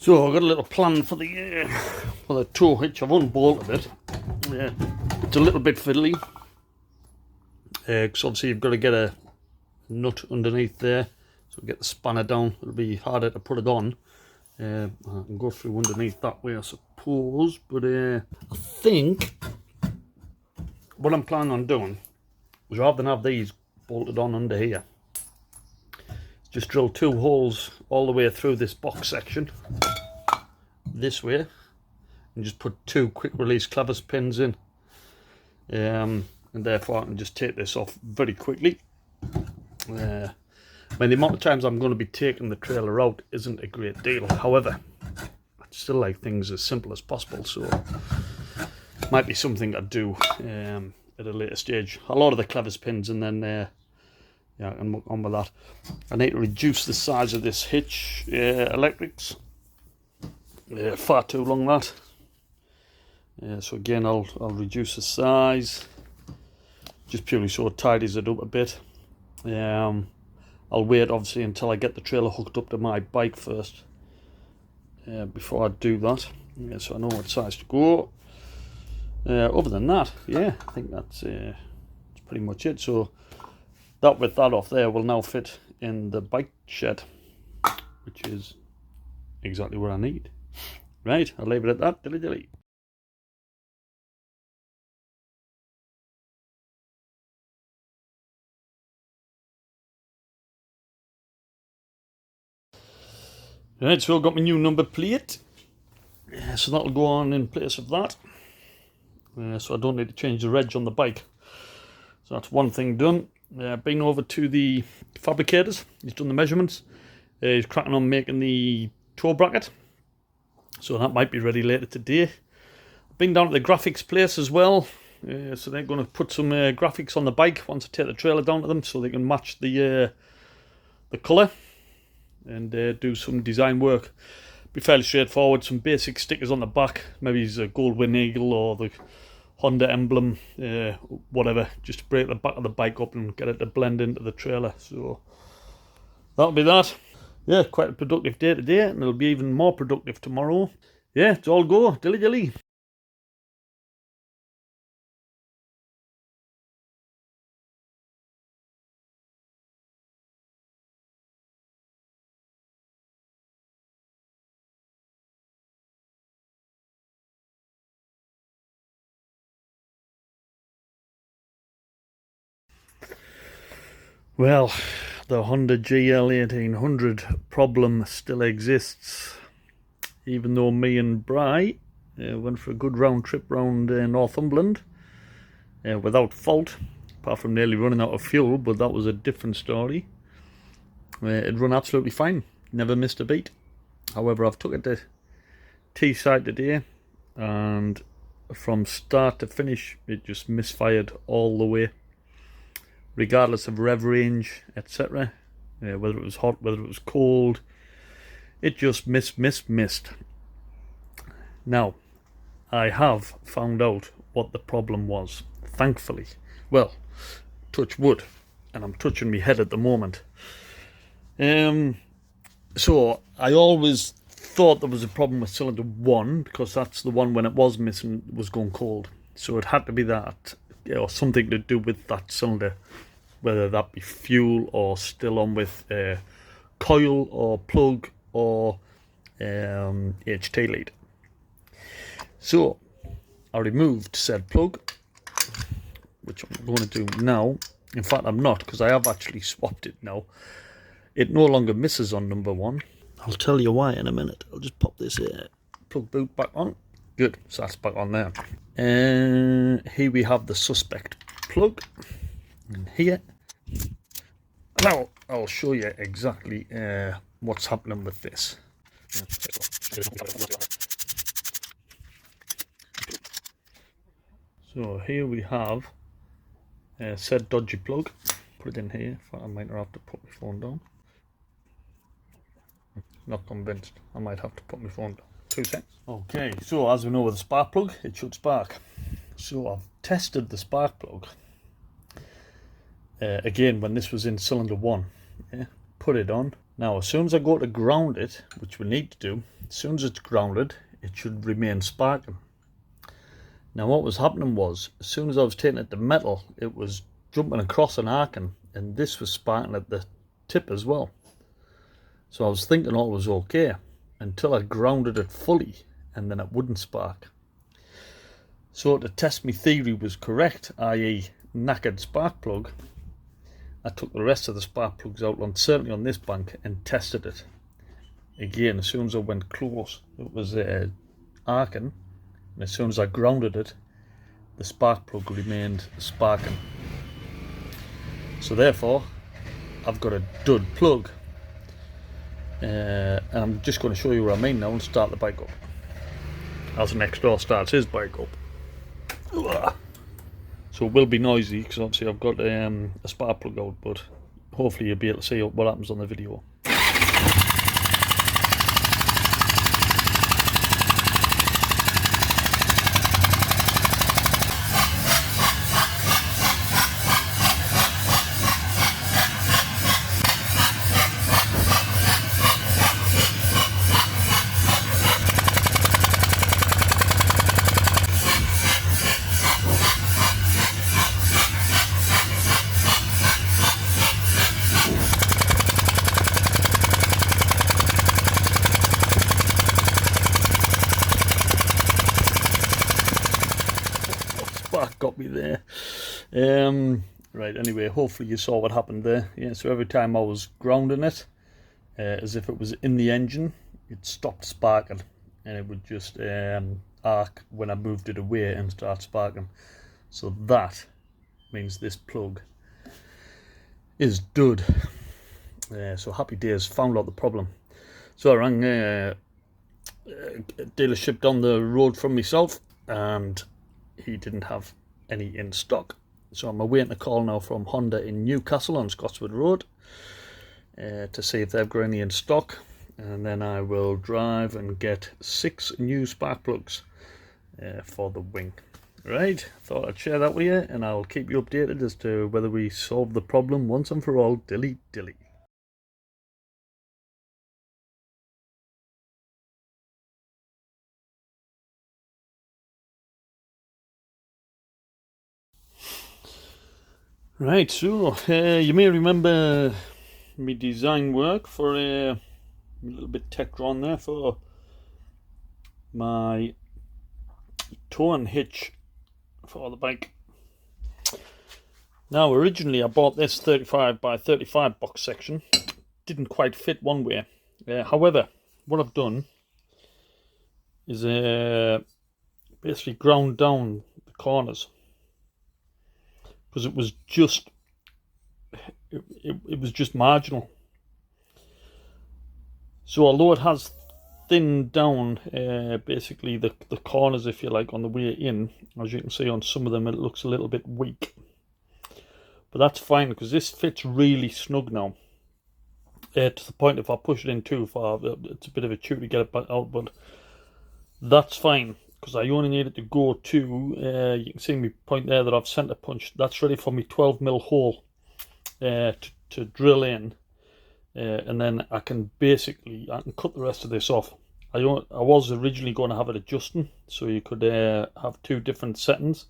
So I've got a little plan for the tow hitch. I've unbolted it. It's a little bit fiddly because obviously you've got to get a nut underneath there, so get the spanner down. It'll be harder to put it on. I can go through underneath that way, I suppose, but I think what I'm planning on doing is, rather than have these bolted on under here, just drill 2 holes all the way through this box section this way, and just put 2 quick release clevis pins in, and therefore I can just take this off very quickly. I mean, the amount of times I'm going to be taking the trailer out isn't a great deal. However, I'd still like things as simple as possible, so might be something I'd do at a later stage. A lot of the clevis pins, and then yeah, I can muck on with that. I need to reduce the size of this hitch electrics. Far too long, that. So again, I'll reduce the size, just purely so it tidies it up a bit. I'll wait obviously until I get the trailer hooked up to my bike first, before I do that. So I know what size to go. Other than that, yeah, I think that's pretty much it. So that with that off there will now fit in the bike shed, which is exactly what I need. Right, I'll leave it at that. Dilly dilly. Right, so I've got my new number plate. So that'll go on in place of that. So I don't need to change the reg on the bike. So that's one thing done. Been over to the fabricators. He's done the measurements. He's cracking on making the toe bracket. So that might be ready later today. Been down to the graphics place as well. So they're going to put some graphics on the bike once I take the trailer down to them, so they can match the colour and do some design work. Be fairly straightforward. Some basic stickers on the back. Maybe it's a Goldwing Eagle or the Honda emblem, whatever, just to break the back of the bike up and get it to blend into the trailer. So that'll be that. Yeah, quite a productive day today, and it'll be even more productive tomorrow. Yeah, it's all go, dilly dilly. Well, the Honda GL1800 problem still exists, even though me and Bri went for a good round trip round Northumberland without fault, apart from nearly running out of fuel, but that was a different story. It run absolutely fine, never missed a beat. However, I've took it to T-side today, and from start to finish it just misfired all the way, regardless of rev range, etc. Whether it was hot, whether it was cold, it just missed. Now, I have found out what the problem was, thankfully. Well, touch wood, and I'm touching my head at the moment. So I always thought there was a problem with cylinder 1, because that's the one, when it was missing, was going cold. So it had to be that, or something to do with that cylinder, whether that be fuel or still on with coil or plug or HT lead. So I removed said plug, which I'm going to do now. In fact, I'm not, because I have actually swapped it now. It no longer misses on number 1. I'll tell you why in a minute. I'll just pop this plug boot back on. Good, so that's back on there. Here we have the suspect plug. And here, now I'll show you exactly what's happening with this. So here we have said dodgy plug. Put it in here. I might not have to put my phone down. Not convinced. I might have to put my phone down. 2 seconds. Okay, so as we know with the spark plug, it should spark. So I've tested the spark plug again when this was in cylinder 1. Yeah, put it on, Now, as soon as I go to ground it, which we need to do, as soon as it's grounded, it should remain sparking. Now, what was happening was, as soon as I was taking it to metal, it was jumping across and arcing, and this was sparking at the tip as well. So I was thinking all was okay until I grounded it fully, and then it wouldn't spark. So to test my theory was correct, i.e. knackered spark plug, I took the rest of the spark plugs out, certainly on this bank, and tested it. Again, as soon as I went close, it was arcing, and as soon as I grounded it, the spark plug remained sparking. So therefore, I've got a dud plug. And I'm just going to show you what I mean now and start the bike up. As next door starts his bike up. So it will be noisy because obviously I've got a spark plug out, but hopefully you'll be able to see what happens on the video. Spark got me there. Right, anyway, hopefully you saw what happened there. Yeah, so every time I was grounding it, as if it was in the engine, it stopped sparking, and it would just arc when I moved it away and start sparking. So that means this plug is dud. So happy days, found out the problem. So I rang a dealership down the road from myself, and he didn't have any in stock. So I'm awaiting a call now from Honda in Newcastle on Scotswood Road to see if they've got any in stock, and then I will drive and get 6 new spark plugs for the wing. Right, thought I'd share that with you, and I'll keep you updated as to whether we solve the problem once and for all. Dilly dilly. Right, so you may remember me design work for a little bit tech drawn there for my toe and hitch for the bike. Now, originally I bought this 35 by 35 box section. Didn't quite fit one way. However, what I've done is basically ground down the corners, because it was just it was just marginal. So although it has thinned down basically the corners, if you like, on the way in, as you can see on some of them it looks a little bit weak, but that's fine because this fits really snug now, to the point if I push it in too far it's a bit of a chew to get it back out, but that's fine because I only need it to go to you can see me point there that I've center punched. That's ready for me 12mm hole to drill in, and then I can cut the rest of this off. I was originally going to have it adjusting so you could have 2 different settings,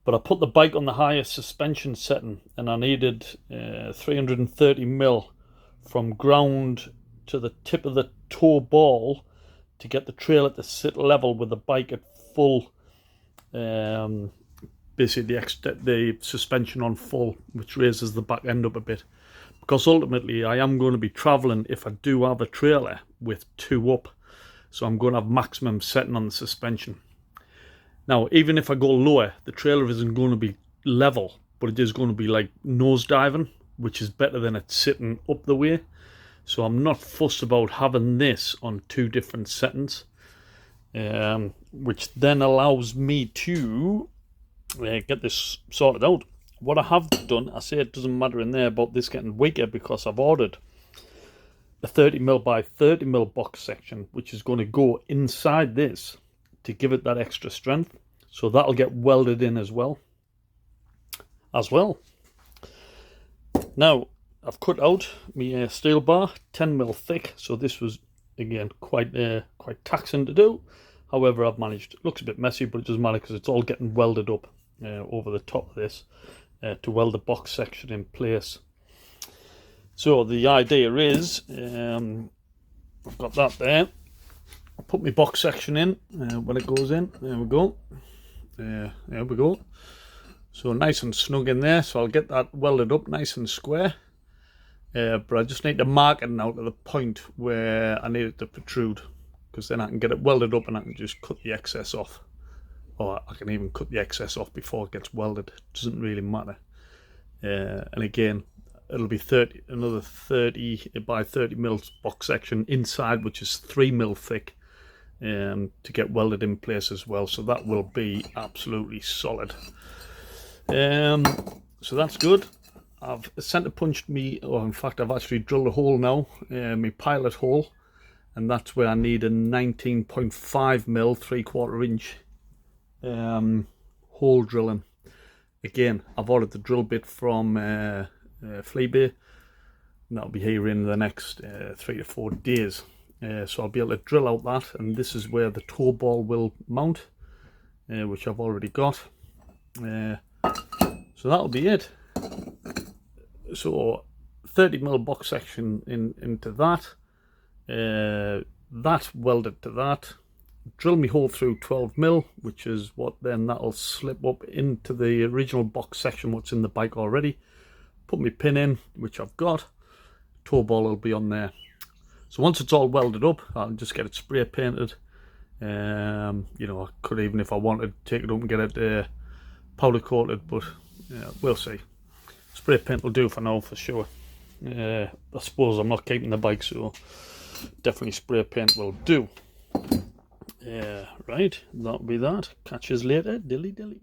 but I put the bike on the highest suspension setting, and I needed 330mm from ground to the tip of the toe ball to get the trail at the sit level with the bike at full, basically the suspension on full, which raises the back end up a bit, because ultimately I am going to be travelling, if I do have a trailer, with 2 up, so I'm going to have maximum setting on the suspension. Now, even if I go lower, the trailer isn't going to be level, but it is going to be like nose diving, which is better than it sitting up the way. So I'm not fussed about having this on 2 different settings, which then allows me to get this sorted out. What I have done, I say it doesn't matter in there about this getting weaker, because I've ordered a 30mm by 30mm box section, which is going to go inside this to give it that extra strength. So that'll get welded in as well. Now, I've cut out my steel bar 10mm thick, so this was again quite taxing to do. However, I've managed. It looks a bit messy, but it doesn't matter because it's all getting welded up over the top of this to weld the box section in place. So the idea is, I've got that there. I'll put my box section in when it goes in. There we go. There we go. So nice and snug in there. So I'll get that welded up nice and square. But I just need to mark it now to the point where I need it to protrude, because then I can get it welded up and I can just cut the excess off. Or I can even cut the excess off before it gets welded. It doesn't really matter. And again, it'll be another 30 by 30mm box section inside, which is 3mm thick, to get welded in place as well. So that will be absolutely solid. So that's good. I've center punched me, or in fact I've actually drilled a hole now, my pilot hole, and that's where I need a 19.5mm 3/4 inch hole drilling. Again, I've ordered the drill bit from Fleabay, and that'll be here in the next 3 to 4 days. So I'll be able to drill out that, and this is where the toe ball will mount, which I've already got. So that'll be it. So 30mm box section into that, that welded to that, drill me hole through 12mm, which is what then that'll slip up into the original box section what's in the bike already. Put my pin in, which I've got. Toe ball will be on there. So once it's all welded up, I'll just get it spray painted. You know, I could even, if I wanted, take it up and get it powder coated, but we'll see. Spray paint will do for now, for sure. I suppose I'm not keeping the bike, so definitely spray paint will do. Right, that'll be that. Catch us later. Dilly dilly.